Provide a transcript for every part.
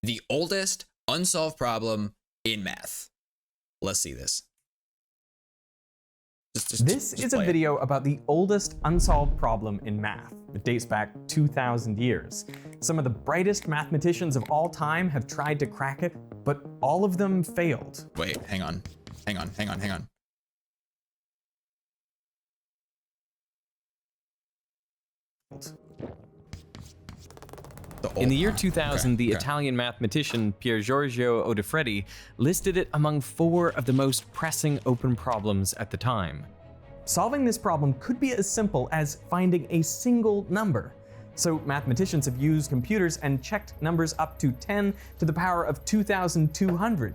The oldest unsolved problem in math. Let's see this. This is a video about the oldest unsolved problem in math. It dates back 2,000 years. Some of the brightest mathematicians of all time have tried to crack it, but all of them failed. Wait, hang on. In the year 2000, the Italian mathematician Pier Giorgio Odefreddi listed it among 4 of the most pressing open problems at the time. Solving this problem could be as simple as finding a single number. So mathematicians have used computers and checked numbers up to 10 to the power of 2,200.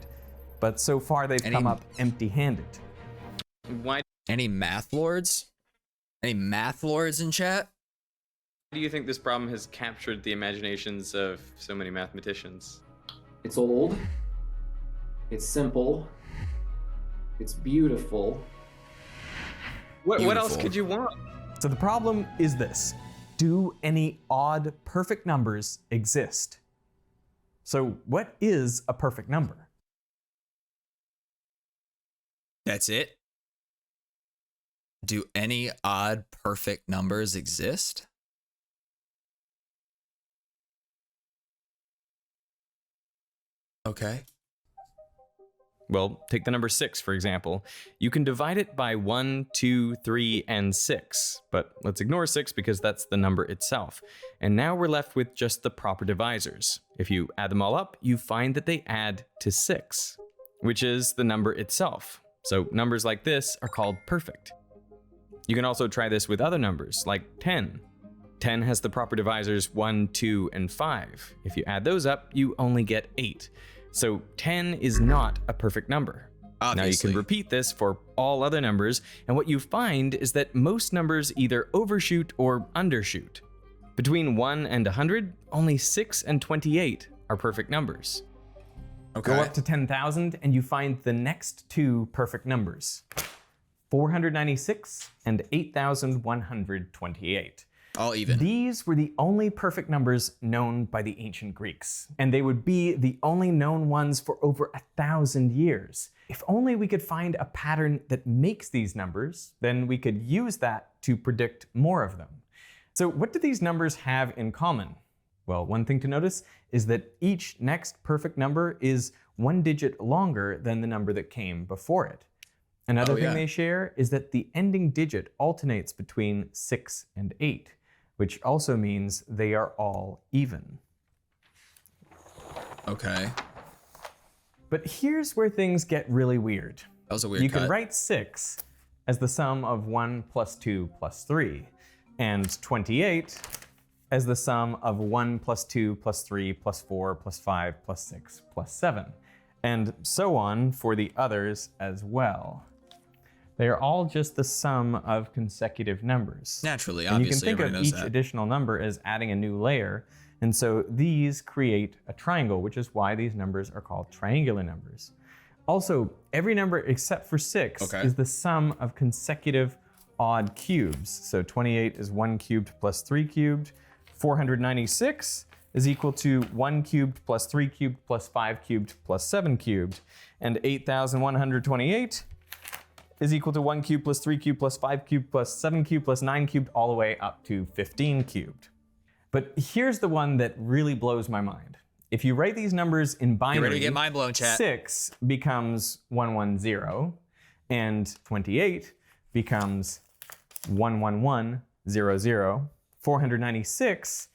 But so far they've come up empty-handed. Why Any math lords? Any math lords in chat? do you think this problem has captured the imaginations of so many mathematicians? It's old. It's simple. It's beautiful. What else could you want? So the problem is this: do any odd perfect numbers exist? So what is a perfect number? That's it? Do any odd perfect numbers exist? Okay. Well, take the number 6, for example. You can divide it by 1, 2, 3, and 6, but let's ignore 6 because that's the number itself. And now we're left with just the proper divisors. If you add them all up, you find that they add to 6, which is the number itself. So numbers like this are called perfect. You can also try this with other numbers, like 10. 10 has the proper divisors 1, 2, and 5. If you add those up, you only get 8. So 10 is not a perfect number. Obviously. Now you can repeat this for all other numbers, and what you find is that most numbers either overshoot or undershoot. Between 1 and 100, only 6 and 28 are perfect numbers. Okay. Go up to 10,000 and you find the next 2 perfect numbers: 496 and 8,128. All even. These were the only perfect numbers known by the ancient Greeks, and they would be the only known ones for over 1,000 years. If only we could find a pattern that makes these numbers, then we could use that to predict more of them. So what do these numbers have in common? Well, one thing to notice is that each next perfect number is 1 digit longer than the number that came before it. Another thing they share is that the ending digit alternates between 6 and 8, which also means they are all even. Okay. But here's where things get really weird. That was a weird You cut. can write 6 as the sum of 1 plus 2 plus 3, and 28 as the sum of 1 plus 2 plus 3 plus 4 plus 5 plus 6 plus 7, and so on for the others as well. They are all just the sum of consecutive numbers. Naturally, and obviously, you can think of each that. additional number as adding a new layer, and so these create a triangle, which is why these numbers are called triangular numbers. Also, every number except for 6 is the sum of consecutive odd cubes. So 28 is 1 cubed plus 3 cubed. 496 is equal to 1 cubed plus 3 cubed plus 5 cubed plus 7 cubed. And 8,128 is equal to 1 cubed plus 3 cubed plus 5 cubed plus 7 cubed plus 9 cubed all the way up to 15 cubed. But here's the one that really blows my mind. If you write these numbers in binary, you ready to get mind blown, chat? 6 becomes 110, and 28 becomes 11100. 496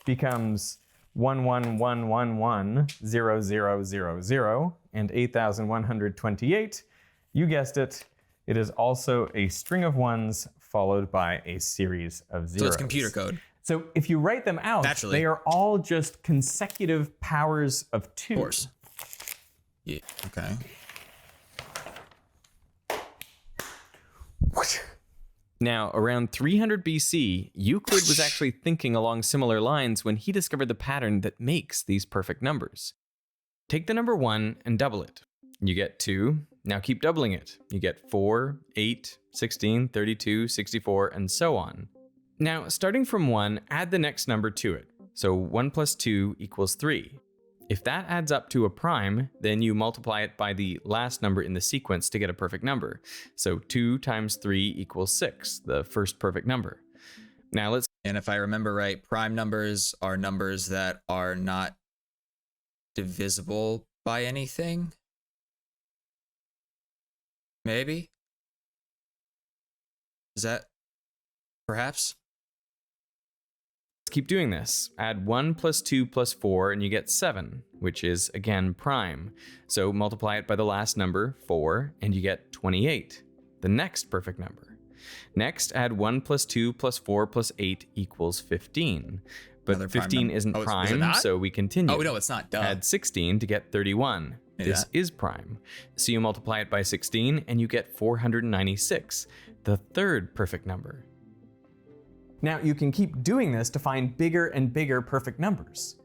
becomes 111110000, and 8,128, you guessed it, it is also a string of ones followed by a series of zeros. So it's computer code. So if you write them out, Naturally. they are all just consecutive powers of 2. Of course. Yeah, okay. Now, around 300 BC, Euclid was actually thinking along similar lines when he discovered the pattern that makes these perfect numbers. Take the number 1 and double it. You get 2. Now keep doubling it. You get 4, 8, 16, 32, 64, and so on. Now, starting from 1, add the next number to it. So 1 plus 2 equals 3. If that adds up to a prime, then you multiply it by the last number in the sequence to get a perfect number. So 2 times 3 equals 6, the first perfect number. Now let's... And if I remember right, prime numbers are numbers that are not divisible by anything. Maybe? Is that perhaps? Let's keep doing this. Add 1 plus 2 plus 4 and you get 7, which is again prime. So multiply it by the last number, 4, and you get 28, the next perfect number. Next, add 1 plus 2 plus 4 plus 8 equals 15. But 15 isn't prime, so we continue. Oh, no, it's not. Duh. Add 16 to get 31. This is prime. So you multiply it by 16 and you get 496, the third perfect number. Now you can keep doing this to find bigger and bigger perfect numbers.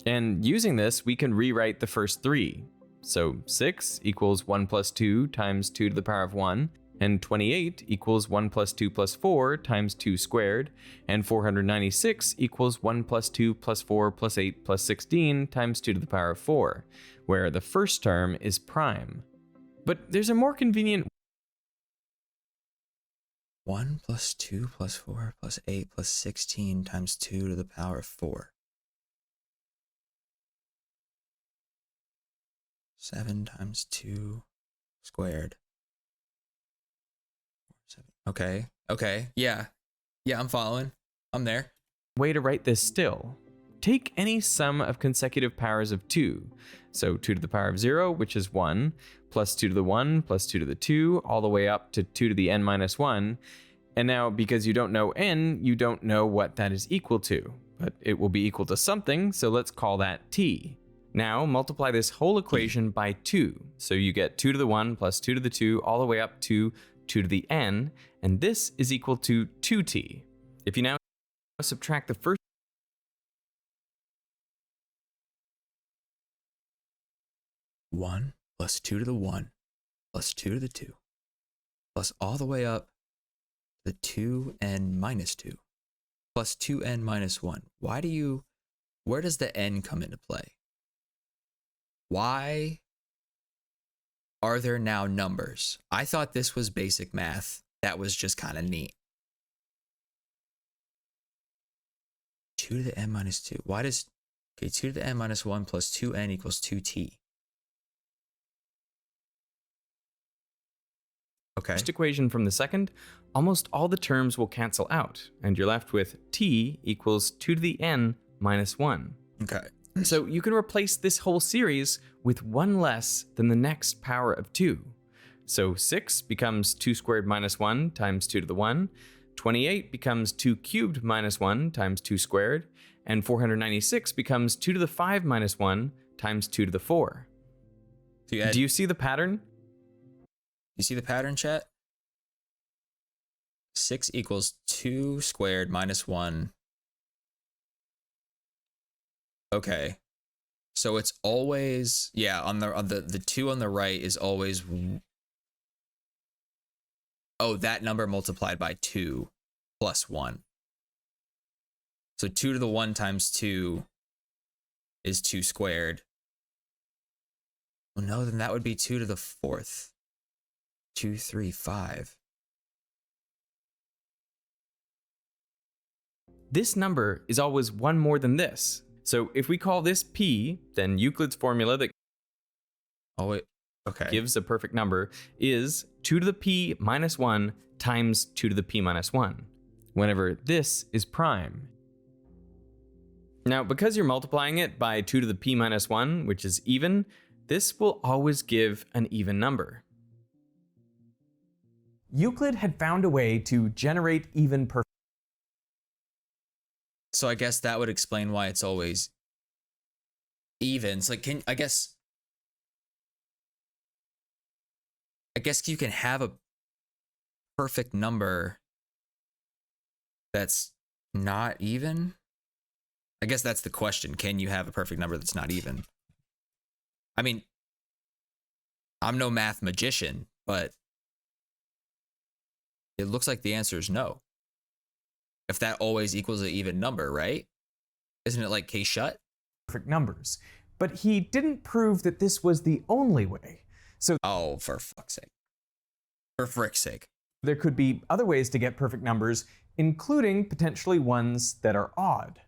And using this, we can rewrite the first 3. So 6 equals 1 plus 2 times 2 to the power of 1, and 28 equals 1 plus 2 plus 4 times 2 squared, and 496 equals 1 plus 2 plus 4 plus 8 plus 16 times 2 to the power of 4, where the first term is prime. But there's a more convenient 1 plus 2 plus 4 plus 8 plus 16 times 2 to the power of 4. 7 times 2 squared. 7. Okay. Okay. Yeah. Yeah, I'm following. I'm there. way to write this still. Take any sum of consecutive powers of 2. So 2 to the power of 0, which is 1, plus 2 to the 1, plus 2 to the 2, all the way up to 2 to the n minus 1. And now, because you don't know n, you don't know what that is equal to. But it will be equal to something, so let's call that t. Now, multiply this whole equation by 2. So you get 2 to the 1 plus 2 to the 2, all the way up to 2 to the n, and this is equal to 2t. If you now subtract the first 1 plus 2 to the 1 plus 2 to the 2 plus all the way up to the 2n minus 2 plus 2n minus 1. Where does the n come into play? Why are there now numbers? I thought this was basic math. That was just kind of neat. 2 to the n minus 2. Why does... Okay, 2 to the n minus 1 plus 2n equals 2t. Okay. first equation from the second, almost all the terms will cancel out, and you're left with t equals 2 to the n minus 1. Okay. So you can replace this whole series with one less than the next power of 2. So 6 becomes 2 squared minus 1 times 2 to the 1, 28 becomes 2 cubed minus 1 times 2 squared, and 496 becomes 2 to the 5 minus 1 times 2 to the 4. Do you see the pattern? You see the pattern, chat? 6 equals 2 squared minus 1. Okay. So it's always, yeah, on the 2 on the right is always, oh, that number multiplied by 2 plus 1. So 2 to the 1 times 2 is 2 squared. Well, no, then that would be 2 to the 4th. 2, 3, 5. This number is always one more than this. So if we call this p, then Euclid's formula that gives a perfect number is 2 to the p minus 1 times 2 to the p minus 1, whenever this is prime. Now, because you're multiplying it by 2 to the p minus 1, which is even, this will always give an even number. Euclid had found a way to generate even perfect. So I guess that would explain why it's always even. It's like, I guess you can have a perfect number that's not even. I guess that's the question. Can you have a perfect number that's not even? I mean, I'm no math magician, but it looks like the answer is no. If that always equals an even number, right? Isn't it like K-shut? Perfect numbers. but he didn't prove that this was the only way. So Oh, for fuck's sake. For frick's sake. there could be other ways to get perfect numbers, including potentially ones that are odd.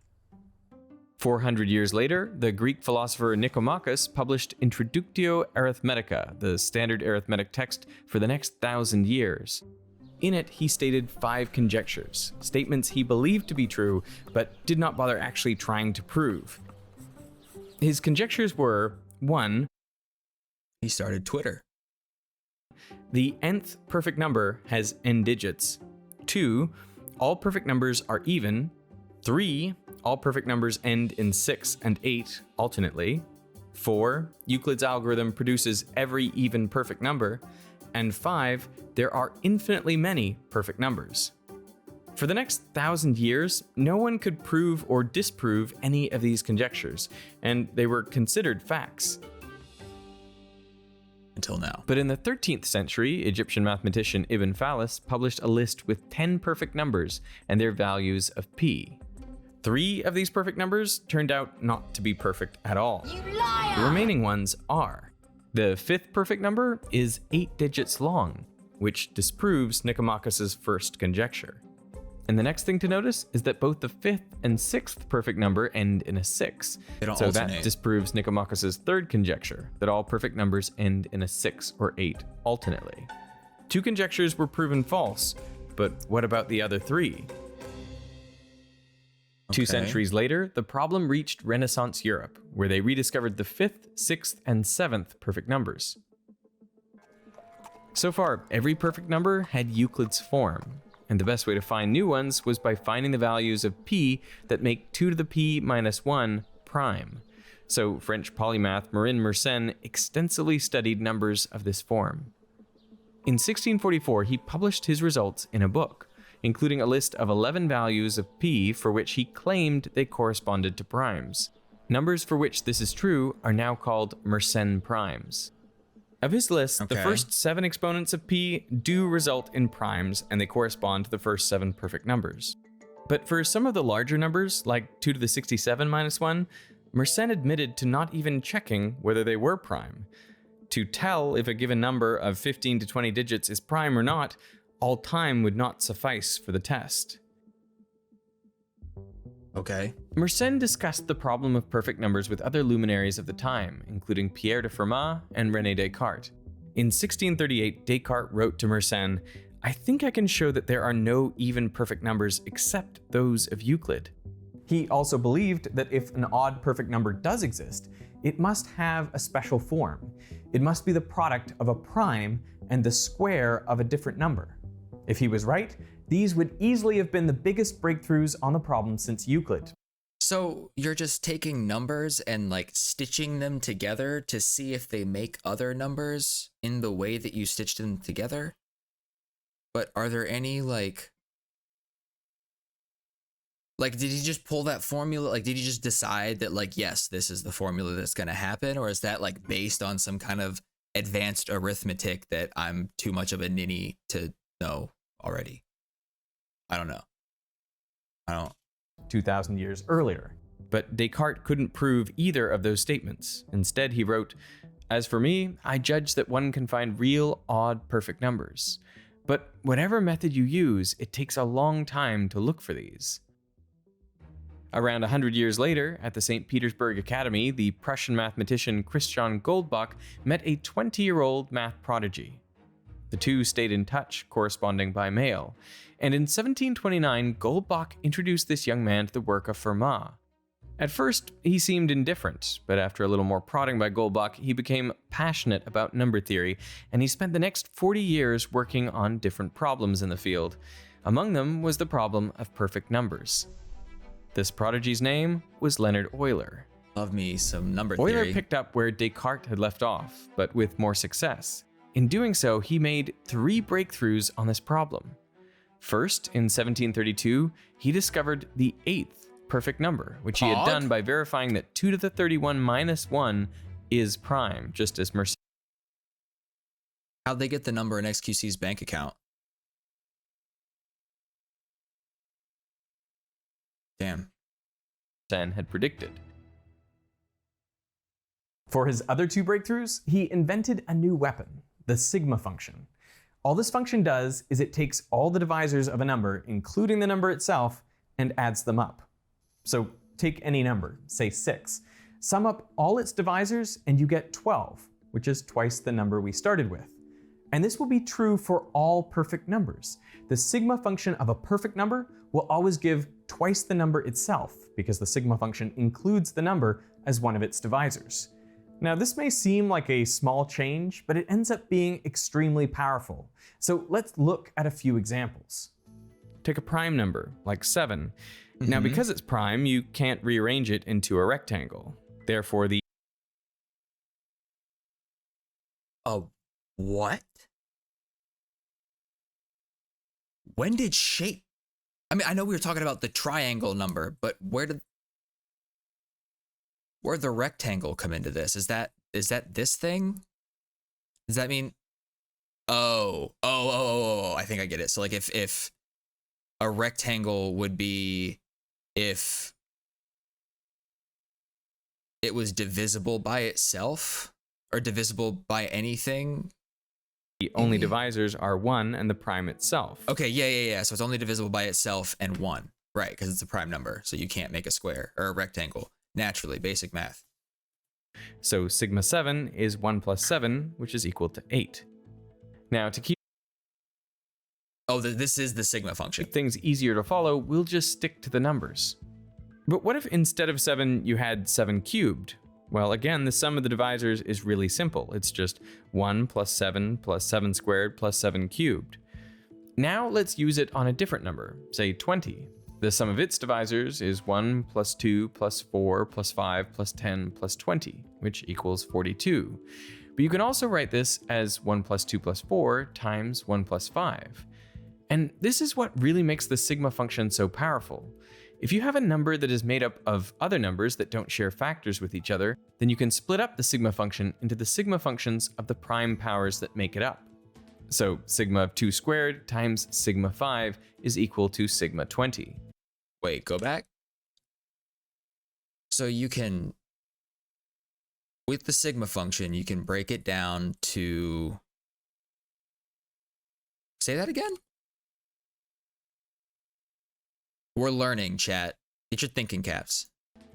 400 years later, the Greek philosopher Nicomachus published Introductio Arithmetica, the standard arithmetic text for the next 1,000 years. In it, he stated 5 conjectures, statements he believed to be true, but did not bother actually trying to prove. His conjectures were: 1. He started Twitter. The nth perfect number has n digits. 2. All perfect numbers are even. 3. All perfect numbers end in 6 and 8 alternately. 4. Euclid's algorithm produces every even perfect number. And 5. There are infinitely many perfect numbers. For the next 1,000 years, no one could prove or disprove any of these conjectures, and they were considered facts. Until now. But in the 13th century, Egyptian mathematician Ibn Fallas published a list with 10 perfect numbers and their values of p. 3 of these perfect numbers turned out not to be perfect at all. You liar! The remaining ones are. The 5th perfect number is 8 digits long, which disproves Nicomachus's first conjecture. And the next thing to notice is that both the 5th and 6th perfect number end in a 6. They don't So alternate. that disproves Nicomachus's third conjecture, that all perfect numbers end in a 6 or 8 alternately. 2 conjectures were proven false, but what about the other 3? 2 Okay. centuries later, the problem reached Renaissance Europe, where they rediscovered the 5th, 6th, and 7th perfect numbers. So far, every perfect number had Euclid's form, and the best way to find new ones was by finding the values of p that make 2 to the p minus 1 prime. So French polymath Marin Mersenne extensively studied numbers of this form. In 1644, he published his results in a book, including a list of 11 values of p for which he claimed they corresponded to primes. Numbers for which this is true are now called Mersenne primes. Of his list, the Okay. first 7 exponents of p do result in primes, and they correspond to the first 7 perfect numbers. But for some of the larger numbers, like 2 to the 67 minus 1, Mersenne admitted to not even checking whether they were prime. To tell if a given number of 15 to 20 digits is prime or not, all time would not suffice for the test. Okay. Mersenne discussed the problem of perfect numbers with other luminaries of the time, including Pierre de Fermat and René Descartes. In 1638, Descartes wrote to Mersenne, "I think I can show that there are no even perfect numbers except those of Euclid." He also believed that if an odd perfect number does exist, it must have a special form. It must be the product of a prime and the square of a different number. If he was right, these would easily have been the biggest breakthroughs on the problem since Euclid. So you're just taking numbers and like stitching them together to see if they make other numbers in the way that you stitched them together? But are there any like did he just pull that formula? Like, did he just decide that like, yes, this is the formula that's going to happen? Or is that like based on some kind of advanced arithmetic that I'm too much of a ninny to know already? I don't know. 2,000 years earlier. But Descartes couldn't prove either of those statements. Instead, he wrote, "As for me, I judge that one can find real odd perfect numbers. But whatever method you use, it takes a long time to look for these." Around 100 years later, at the St. Petersburg Academy, the Prussian mathematician Christian Goldbach met a 20-year-old math prodigy. The two stayed in touch, corresponding by mail, and in 1729, Goldbach introduced this young man to the work of Fermat. At first, he seemed indifferent, but after a little more prodding by Goldbach, he became passionate about number theory, and he spent the next 40 years working on different problems in the field. Among them was the problem of perfect numbers. This prodigy's name was Leonhard Euler. Love me some number Euler theory. picked up where Descartes had left off, but with more success. In doing so, he made 3 breakthroughs on this problem. First, in 1732, he discovered the 8th perfect number, which he had Pog? done by verifying that 2 to the 31 minus 1 is prime, just as Mersenne How'd they get the number in XQC's bank account? Damn. had predicted. For his other two breakthroughs, he invented a new weapon, the sigma function. All this function does is it takes all the divisors of a number, including the number itself, and adds them up. So take any number, say 6. Sum up all its divisors and you get 12, which is twice the number we started with. And this will be true for all perfect numbers. The sigma function of a perfect number will always give twice the number itself, because the sigma function includes the number as one of its divisors. Now, this may seem like a small change, but it ends up being extremely powerful. So let's look at a few examples. Take a prime number, like 7. Now, because it's prime, you can't rearrange it into a rectangle. Therefore, the What? When did shape? I mean, I know we were talking about the triangle number, but where'd the rectangle come into this? Is that this thing? Does that mean? Oh, I think I get it. So like if a rectangle would be if it was divisible by itself or divisible by anything. only divisors are 1 and the prime itself. Okay, yeah. So it's only divisible by itself and 1. Right, because it's a prime number. So you can't make a square or a rectangle. Naturally, basic math. So sigma 7 is 1 plus 7, which is equal to 8. Now, to keep this is the sigma function. things easier to follow, we'll just stick to the numbers. But what if instead of 7, you had 7 cubed? Well, again, the sum of the divisors is really simple. It's just 1 plus 7 squared plus 7 cubed. Now let's use it on a different number, say 20. The sum of its divisors is 1 plus 2 plus 4 plus 5 plus 10 plus 20, which equals 42. But you can also write this as 1 plus 2 plus 4 times 1 plus 5. And this is what really makes the sigma function so powerful. If you have a number that is made up of other numbers that don't share factors with each other, then you can split up the sigma function into the sigma functions of the prime powers that make it up. So sigma of 2 squared times sigma 5 is equal to sigma 20. Wait, go back. So you can, with the sigma function, you can break it down to, say that again? We're learning, chat. Get your thinking caps.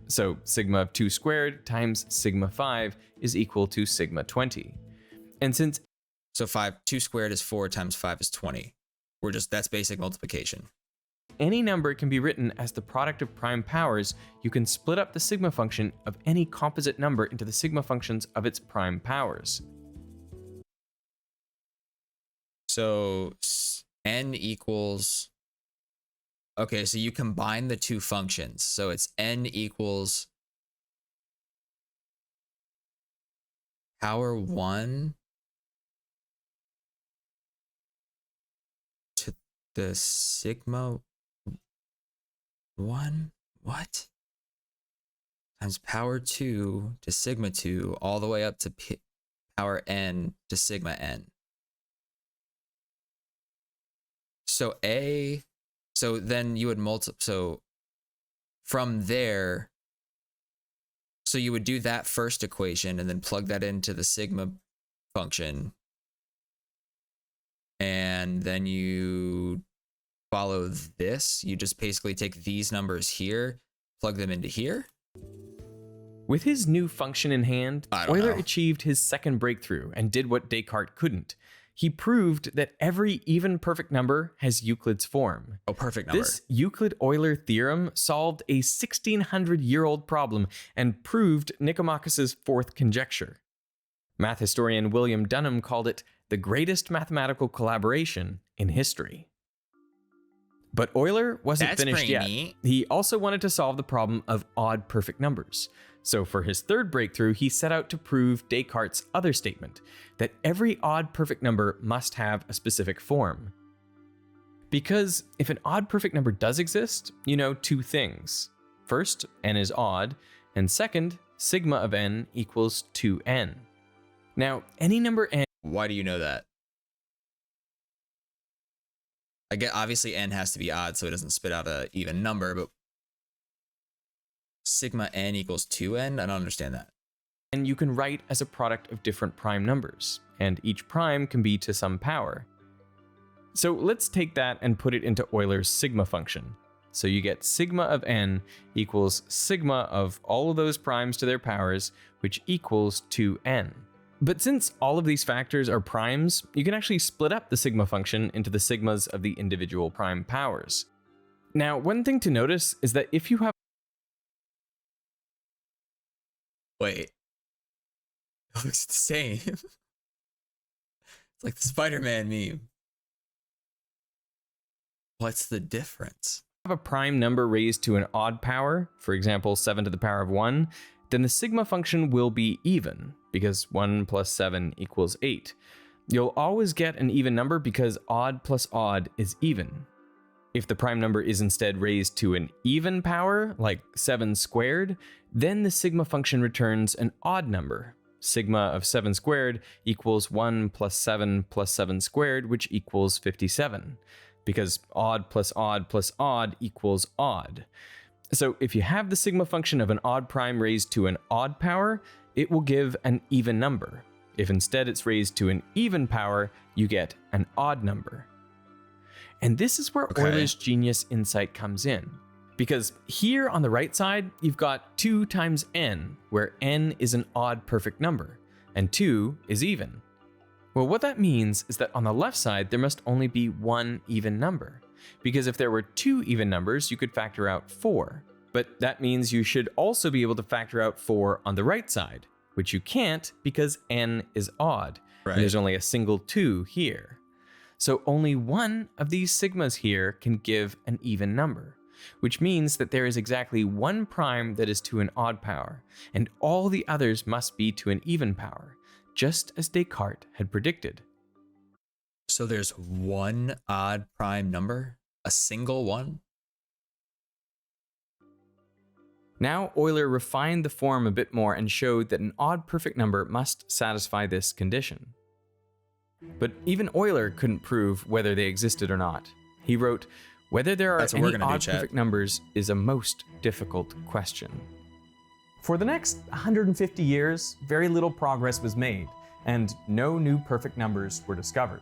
So sigma of 2 squared times sigma 5 is equal to sigma 20. And since 2 squared is 4 times 5 is 20. That's basic multiplication. any number can be written as the product of prime powers, you can split up the sigma function of any composite number into the sigma functions of its prime powers. So n equals, okay, so you combine the two functions. So it's n equals power 1 to the sigma 1, what? Times power 2 to sigma 2 all the way up to power n to sigma n. So so then you would so from there, so you would do that first equation and then plug that into the sigma function. And then you follow this. You just basically take these numbers here, plug them into here. With his new function in hand, Euler achieved his second breakthrough and did what Descartes couldn't. He proved that every even perfect number has Euclid's form. Oh, perfect number. This Euclid-Euler theorem solved a 1600-year-old problem and proved Nicomachus's fourth conjecture. Math historian William Dunham called it the greatest mathematical collaboration in history. But Euler wasn't finished yet. Neat. He also wanted to solve the problem of odd perfect numbers. So for his third breakthrough, he set out to prove Descartes' other statement, that every odd perfect number must have a specific form. Because if an odd perfect number does exist, you know two things. First, n is odd, and second, sigma of n equals 2n. Now, any number n... Why do you know that? I get, obviously n has to be odd so it doesn't spit out an even number, but sigma n equals 2n? I don't understand that. and you can write as a product of different prime numbers, and each prime can be to some power. So let's take that and put it into Euler's sigma function. So you get sigma of n equals sigma of all of those primes to their powers, which equals 2n. But since all of these factors are primes, you can actually split up the sigma function into the sigmas of the individual prime powers. Now, one thing to notice is that if you have... Wait. It looks the same. It's like the Spider-Man meme. What's the difference? a prime number raised to an odd power, for example 7 to the power of 1, then the sigma function will be even, because 1 plus 7 equals 8. You'll always get an even number because odd plus odd is even. If the prime number is instead raised to an even power, like 7 squared, then the sigma function returns an odd number. Sigma of 7 squared equals 1 plus 7 squared, which equals 57, because odd plus odd equals odd. So if you have the sigma function of an odd prime raised to an odd power, it will give an even number. If instead it's raised to an even power, you get an odd number. And this is where Euler's genius insight comes in. Because here on the right side, you've got 2 times n, where n is an odd perfect number, and 2 is even. Well, what that means is that on the left side, there must only be 1 even number. Because if there were 2 even numbers, you could factor out 4. But that means you should also be able to factor out 4 on the right side, which you can't because n is odd. Right. And there's only a single 2 here. So only one of these sigmas here can give an even number, which means that there is exactly 1 prime that is to an odd power, and all the others must be to an even power, just as Descartes had predicted. So there's 1 odd prime number? A single one? Now Euler refined the form a bit more and showed that an odd perfect number must satisfy this condition. But even Euler couldn't prove whether they existed or not. He wrote, "Whether there are any odd perfect numbers is a most difficult question." For the next 150 years, very little progress was made, and no new perfect numbers were discovered.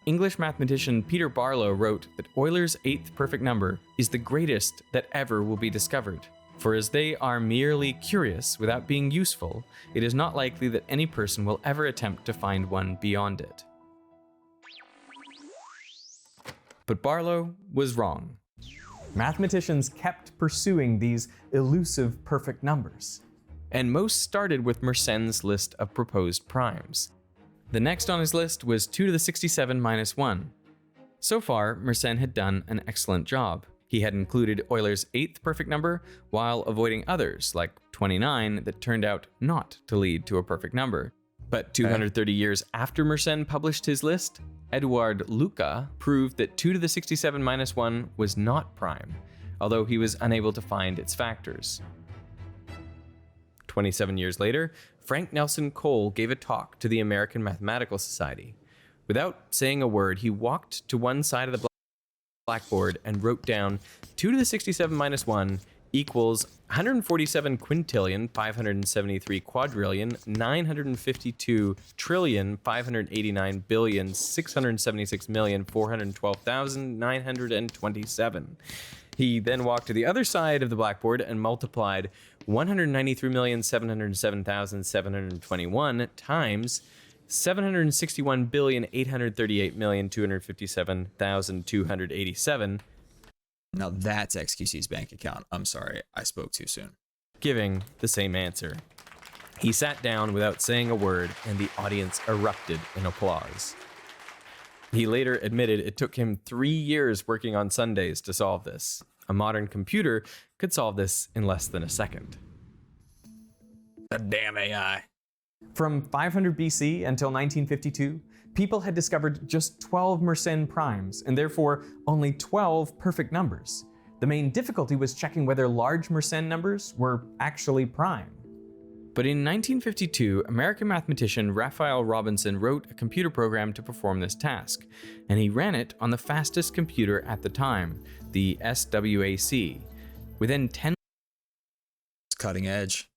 English mathematician Peter Barlow wrote that Euler's 8th perfect number is the greatest that ever will be discovered. For as they are merely curious without being useful, it is not likely that any person will ever attempt to find one beyond it. But Barlow was wrong. Mathematicians kept pursuing these elusive perfect numbers. And most started with Mersenn's list of proposed primes. The next on his list was 2 to the 67 minus 1. So far, Mersenne had done an excellent job. He had included Euler's 8th perfect number while avoiding others, like 29, that turned out not to lead to a perfect number. But 230 years after Mersenne published his list, Eduard Lucas proved that 2 to the 67 minus 1 was not prime, although he was unable to find its factors. 27 years later, Frank Nelson Cole gave a talk to the American Mathematical Society. Without saying a word, he walked to one side of the blackboard and wrote down 2 to the 67 minus 1 equals 147 quintillion 573 quadrillion 952 trillion 589 billion 676 million 412,927. He then walked to the other side of the blackboard and multiplied 193,707,721 times 761,838,257,287. Now that's XQC's bank account. I'm sorry, I spoke too soon. Giving the same answer. He sat down without saying a word, and the audience erupted in applause. He later admitted it took him 3 years working on Sundays to solve this. A modern computer could solve this in less than a second. The damn AI. From 500 BC until 1952, people had discovered just 12 Mersenne primes, and therefore only 12 perfect numbers. The main difficulty was checking whether large Mersenne numbers were actually prime. But in 1952, American mathematician Raphael Robinson wrote a computer program to perform this task, and he ran it on the fastest computer at the time, the SWAC. Within 10 It's cutting edge.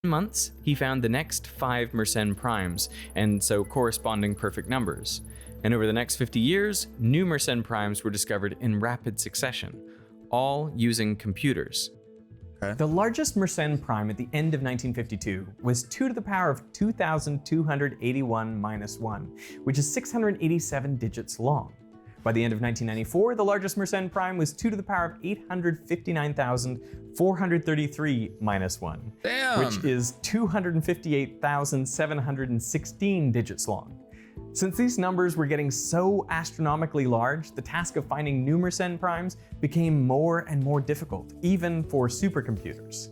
months, he found the next 5 Mersenne primes, and so corresponding perfect numbers. And over the next 50 years, new Mersenne primes were discovered in rapid succession, all using computers. The largest Mersenne prime at the end of 1952 was 2 to the power of 2,281 minus 1, which is 687 digits long. By the end of 1994, the largest Mersenne prime was 2 to the power of 859,433 minus 1, which is 258,716 digits long. Since these numbers were getting so astronomically large, the task of finding new Mersenne primes became more and more difficult, even for supercomputers.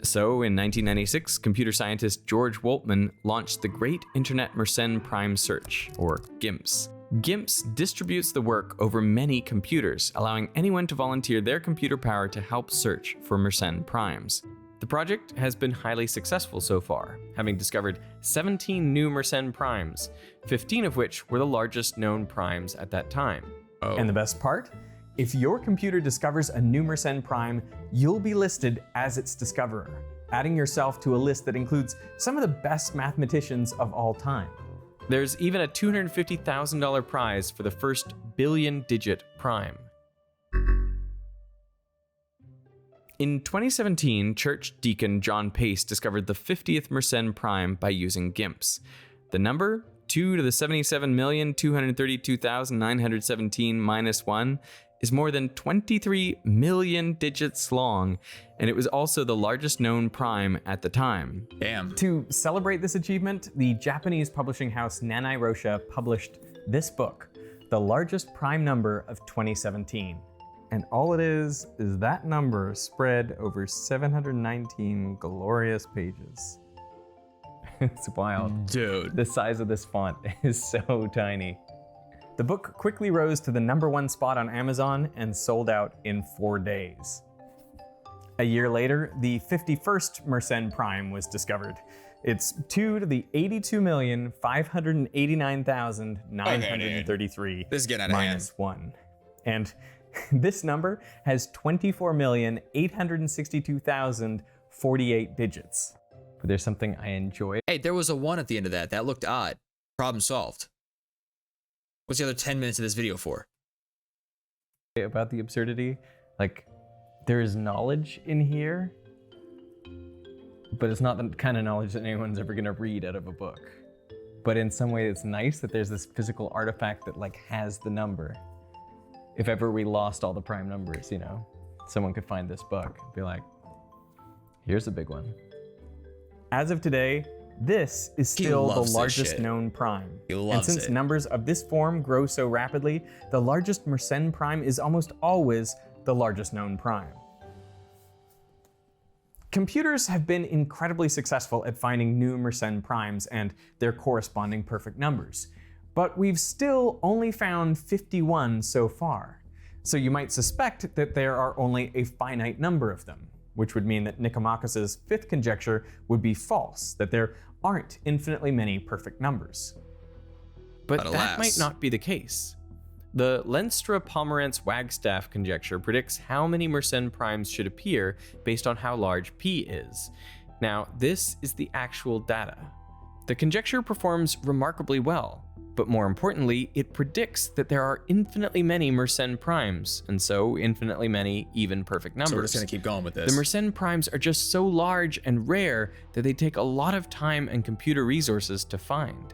So, in 1996, computer scientist George Woltman launched the Great Internet Mersenne Prime Search, or GIMPS. GIMPS distributes the work over many computers, allowing anyone to volunteer their computer power to help search for Mersenne primes. The project has been highly successful so far, having discovered 17 new Mersenne primes, 15 of which were the largest known primes at that time. And the best part? If your computer discovers a new Mersenne prime, you'll be listed as its discoverer, adding yourself to a list that includes some of the best mathematicians of all time. There's even a $250,000 prize for the first billion-digit prime. In 2017, church deacon John Pace discovered the 50th Mersenne prime by using GIMPS. The number, 2 to the 77,232,917 minus 1, is more than 23 million digits long, and it was also the largest known prime at the time. Damn. To celebrate this achievement, the Japanese publishing house Nanai Rosha published this book, The Largest Prime Number of 2017. And all it is that number spread over 719 glorious pages. It's wild. Dude. The size of this font is so tiny. The book quickly rose to the #1 spot on Amazon and sold out in 4 days. A year later, the 51st Mersenne prime was discovered. It's 2 to the 82,589,933 This is getting out of hand. minus 1. And this number has 24,862,048 digits. But there's something I enjoy. Hey, there was a 1 at the end of that. That looked odd. Problem solved. What's the other 10 minutes of this video for? About the absurdity, like, there is knowledge in here, but it's not the kind of knowledge that anyone's ever gonna read out of a book. But in some way, it's nice that there's this physical artifact that like has the number. If ever we lost all the prime numbers, you know, someone could find this book and be like, here's a big one. As of today, this is still the largest known prime. And since numbers of this form grow so rapidly, the largest Mersenne prime is almost always the largest known prime. Computers have been incredibly successful at finding new Mersenne primes and their corresponding perfect numbers. But we've still only found 51 so far. So you might suspect that there are only a finite number of them, which would mean that Nicomachus's 5th conjecture would be false, that there aren't infinitely many perfect numbers. But that might not be the case. The Lenstra-Pomerantz-Wagstaff conjecture predicts how many Mersenne primes should appear based on how large P is. Now, this is the actual data. The conjecture performs remarkably well, but more importantly, it predicts that there are infinitely many Mersenne primes, and so infinitely many even perfect numbers. So we're just gonna keep going with this. The Mersenne primes are just so large and rare that they take a lot of time and computer resources to find.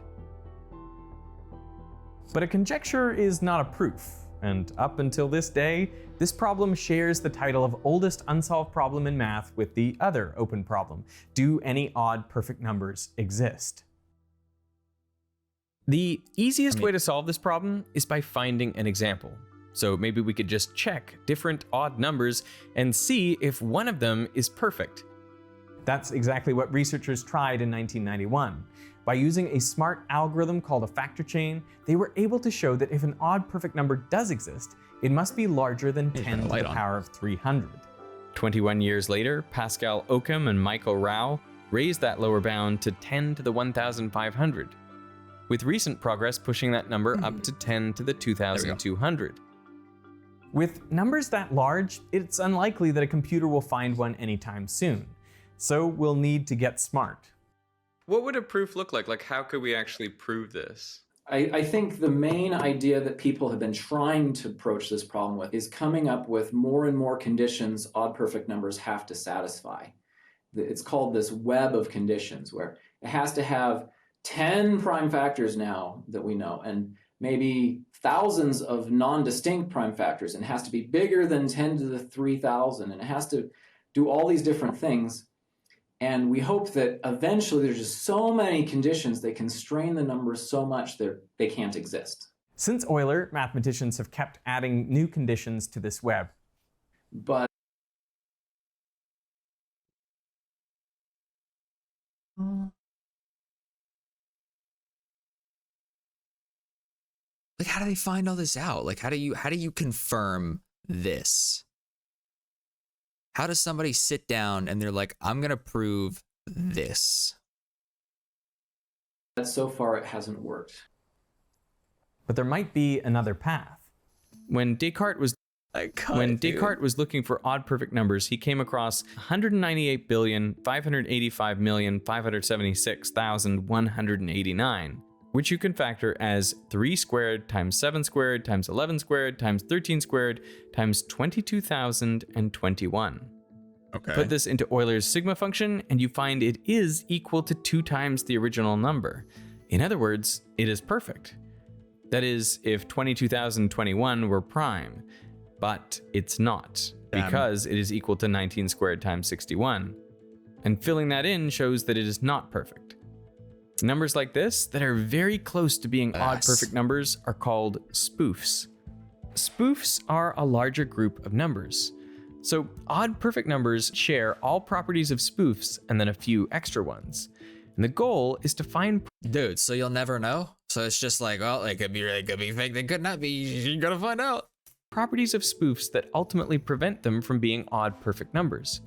But a conjecture is not a proof, and up until this day, this problem shares the title of oldest unsolved problem in math with the other open problem: do any odd perfect numbers exist? The easiest way to solve this problem is by finding an example. So maybe we could just check different odd numbers and see if one of them is perfect. That's exactly what researchers tried in 1991. By using a smart algorithm called a factor chain, they were able to show that if an odd perfect number does exist, it must be larger than 10 to the power of 300. 21 years later, Pascal Occam and Michael Rao raised that lower bound to 10 to the 1,500. With recent progress pushing that number up to 10 to the 2,200. With numbers that large, it's unlikely that a computer will find one anytime soon. So we'll need to get smart. What would a proof look like? Like, how could we actually prove this? I think the main idea that people have been trying to approach this problem with is coming up with more and more conditions odd perfect numbers have to satisfy. It's called this web of conditions, where it has to have 10 prime factors now that we know, and maybe thousands of non-distinct prime factors, and it has to be bigger than 10 to the 3,000, and it has to do all these different things. And we hope that eventually there's just so many conditions they constrain the numbers so much that they can't exist. Since Euler, mathematicians have kept adding new conditions to this web. But like, how do they find all this out? Like, how do you confirm this? How does somebody sit down and they're like, I'm going to prove this? so far it hasn't worked. But there might be another path. When Descartes was looking for odd perfect numbers, he came across 198,585,576,189, which you can factor as 3 squared times 7 squared times 11 squared times 13 squared times 22,021. Okay. Put this into Euler's sigma function, and you find it is equal to 2 times the original number. In other words, it is perfect. That is, if 22,021 were prime, but it's not, because it is equal to 19 squared times 61. And filling that in shows that it is not perfect. Numbers like this, that are very close to being odd perfect numbers, are called spoofs. Spoofs are a larger group of numbers. So odd perfect numbers share all properties of spoofs and then a few extra ones. And the goal is to find... Dude, so you'll never know? So it's just like, well, it could be real, it could be fake, they could not be. You gotta find out. properties of spoofs that ultimately prevent them from being odd perfect numbers.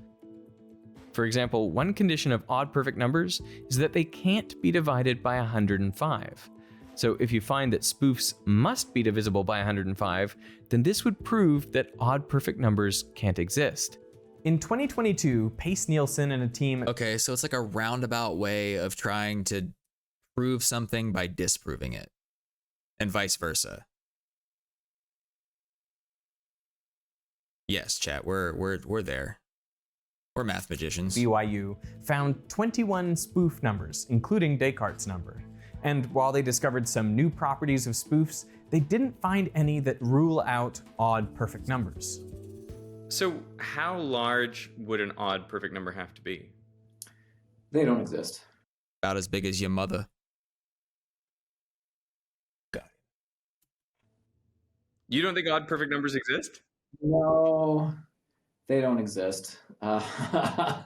For example, one condition of odd perfect numbers is that they can't be divided by 105. So if you find that spoofs must be divisible by 105, then this would prove that odd perfect numbers can't exist. In 2022, Pace Nielsen and a team... Okay, so it's like a roundabout way of trying to prove something by disproving it, and vice versa. Yes, chat, we're there. We're math magicians. BYU found 21 spoof numbers, including Descartes' number. And while they discovered some new properties of spoofs, they didn't find any that rule out odd perfect numbers. So how large would an odd perfect number have to be? They don't exist. About as big as your mother. You don't think odd perfect numbers exist? No, they don't exist. I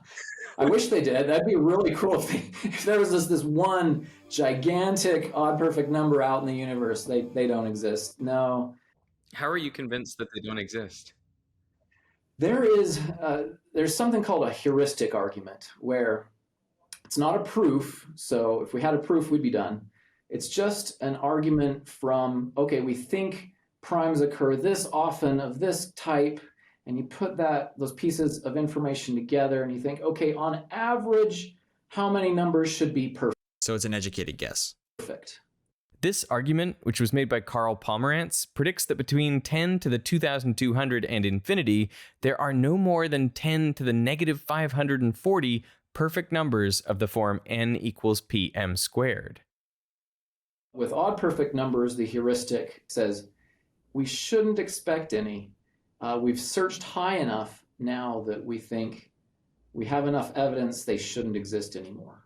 wish they did. That'd be really cool if there was this one gigantic odd perfect number out in the universe. They don't exist. No. How are you convinced that they don't exist? There's something called a heuristic argument where it's not a proof. So if we had a proof, we'd be done. It's just an argument from, okay, we think primes occur this often of this type, and you put those pieces of information together and you think, okay, on average, how many numbers should be perfect? So it's an educated guess. This argument, which was made by Karl Pomerantz, predicts that between 10 to the 2200 and infinity, there are no more than 10 to the negative 540 perfect numbers of the form n equals pm squared. With odd perfect numbers, the heuristic says we shouldn't expect any. We've searched high enough now that we think we have enough evidence they shouldn't exist anymore.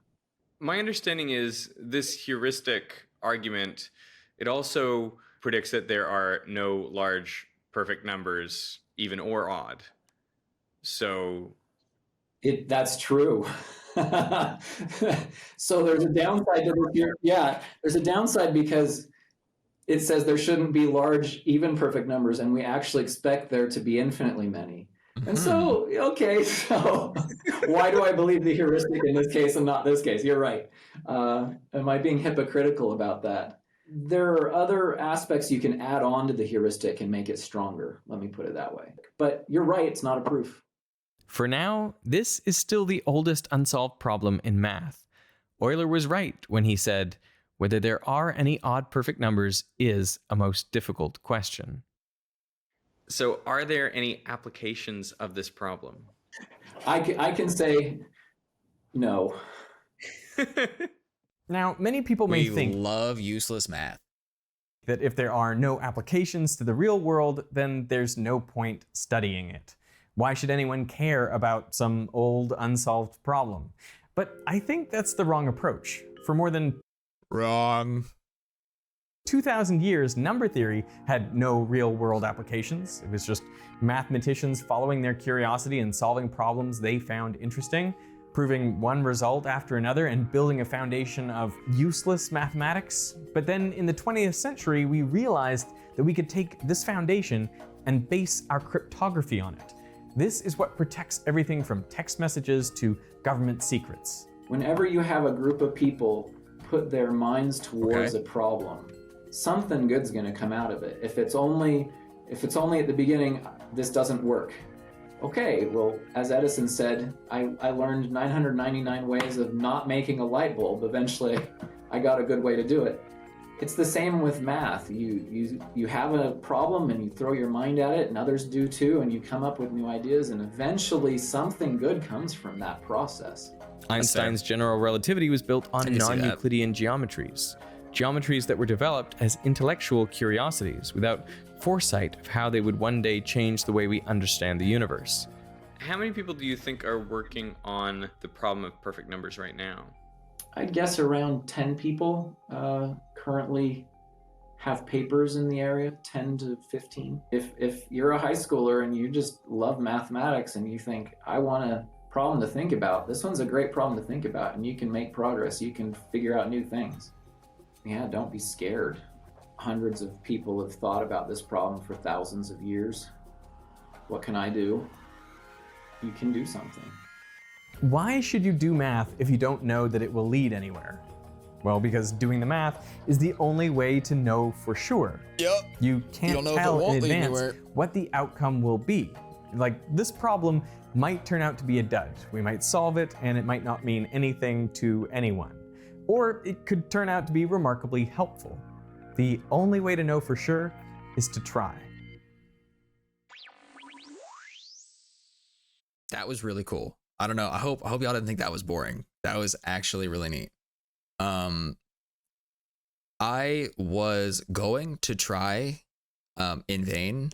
My understanding is this heuristic argument, it also predicts that there are no large perfect numbers, even or odd. So... That's true. So there's a downside to this. Yeah, there's a downside because it says there shouldn't be large, even perfect numbers, and we actually expect there to be infinitely many. And so, okay, so why do I believe the heuristic in this case and not this case? You're right. Am I being hypocritical about that? There are other aspects you can add on to the heuristic and make it stronger. Let me put it that way. But you're right, it's not a proof. For now, this is still the oldest unsolved problem in math. Euler was right when he said, whether there are any odd perfect numbers is a most difficult question. So, are there any applications of this problem? I can say no. Now, many people may We think love useless math. that if there are no applications to the real world, then there's no point studying it. Why should anyone care about some old unsolved problem? But I think that's the wrong approach. For more than Wrong. 2,000 years, number theory had no real-world applications. It was just mathematicians following their curiosity and solving problems they found interesting, proving one result after another and building a foundation of useless mathematics. But then in the 20th century, we realized that we could take this foundation and base our cryptography on it. This is what protects everything from text messages to government secrets. Whenever you have a group of people put their minds towards a problem, something good's going to come out of it. If it's only at the beginning, this doesn't work. Okay, well, as Edison said, I learned 999 ways of not making a light bulb. Eventually, I got a good way to do it. It's the same with math. You have a problem and you throw your mind at it, and others do too, and you come up with new ideas, and eventually something good comes from that process. Einstein's general relativity was built on non-Euclidean geometries. Geometries that were developed as intellectual curiosities without foresight of how they would one day change the way we understand the universe. How many people do you think are working on the problem of perfect numbers right now? I'd guess around 10 people currently have papers in the area, 10 to 15. If you're a high schooler and you just love mathematics and you think, I want a problem to think about, this one's a great problem to think about, and you can make progress, you can figure out new things. Yeah, don't be scared. Hundreds of people have thought about this problem for thousands of years. What can I do? You can do something. Why should you do math if you don't know that it will lead anywhere? Well, because doing the math is the only way to know for sure. Yep. You can't tell in advance what the outcome will be. Like, this problem might turn out to be a dud. We might solve it and it might not mean anything to anyone. Or it could turn out to be remarkably helpful. The only way to know for sure is to try. That was really cool. I don't know. I hope y'all didn't think that was boring. That was actually really neat. I was going to try in vain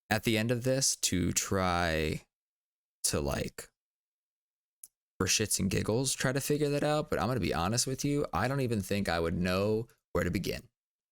at the end of this to try to, like, for shits and giggles, try to figure that out. But I'm going to be honest with you. I don't even think I would know where to begin.